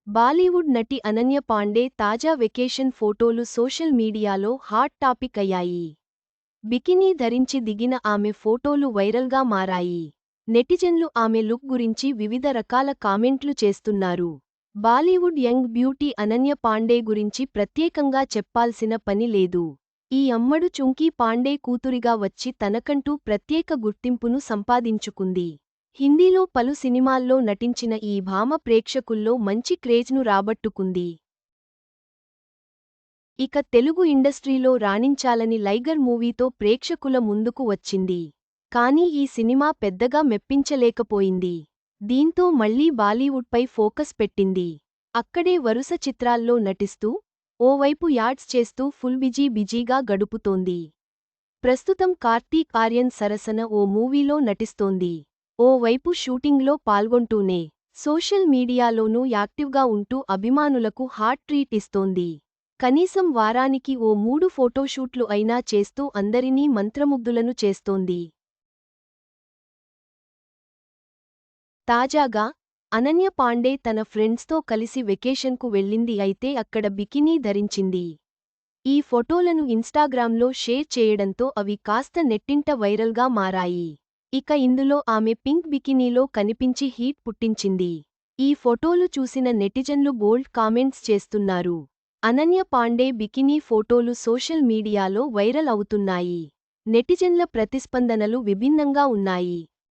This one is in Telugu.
బాలీవుడ్ నటి అనన్య పాండే తాజా వెకేషన్ ఫోటోలు సోషల్ మీడియాలో హాట్ టాపిక్ అయ్యాయి. బికినీ ధరించి దిగిన ఆమె ఫోటోలు వైరల్గా మారాయి. నెటిజన్లు ఆమె లుక్ గురించి వివిధ రకాల కామెంట్లు చేస్తున్నారు. బాలీవుడ్ యంగ్ బ్యూటీ అనన్య పాండే గురించి ప్రత్యేకంగా చెప్పాల్సిన పని లేదు. ఈ అమ్మడు చుంకీ పాండే కూతురిగా వచ్చి తనకంటూ ప్రత్యేక గుర్తింపును సంపాదించుకుంది. హిందీలో పలు సినిమాల్లో నటించిన ఈ భామ ప్రేక్షకుల్లో మంచి క్రేజ్ను రాబట్టుకుంది. ఇక తెలుగు ఇండస్ట్రీలో రాణించాలని లైగర్ మూవీతో ప్రేక్షకుల ముందుకు వచ్చింది. కానీ ఈ సినిమా పెద్దగా మెప్పించలేకపోయింది. దీంతో మళ్లీ బాలీవుడ్పై ఫోకస్ పెట్టింది. అక్కడే వరుస చిత్రాల్లో నటిస్తూ, ఓవైపు యాడ్స్ చేస్తూ ఫుల్ బిజీగా గడుపుతోంది. ప్రస్తుతం కార్తీక్ ఆర్యన్ సరసన ఓ మూవీలో నటిస్తోంది. ఓవైపు షూటింగ్లో పాల్గొంటూనే సోషల్ మీడియాలోనూ యాక్టివ్గా ఉంటూ అభిమానులకు హాట్ ట్రీట్ ఇస్తోంది. కనీసం వారానికి ఓ 3 ఫోటోషూట్లు అయినా చేస్తూ అందరినీ మంత్రముగ్ధులను చేస్తోంది. తాజాగా అనన్య పాండే తన ఫ్రెండ్స్తో కలిసి వెకేషన్కు వెళ్ళింది. అయితే అక్కడ బికినీ ధరించింది. ఈ ఫోటోలను ఇన్స్టాగ్రామ్లో షేర్ చేయడంతో అవి కాస్త నెట్టింట వైరల్గా మారాయి. ఇక ఇందులో ఆమె పింక్ బికినీలో కనిపించి హీట్ పుట్టించింది. ఈ ఫోటోలు చూసిన నెటిజన్లు బోల్డ్ కామెంట్స్ చేస్తున్నారు. అనన్య పాండే బికినీ ఫోటోలు సోషల్ మీడియాలో వైరల్ అవుతున్నాయి. నెటిజన్ల ప్రతిస్పందనలు విభిన్నంగా ఉన్నాయి.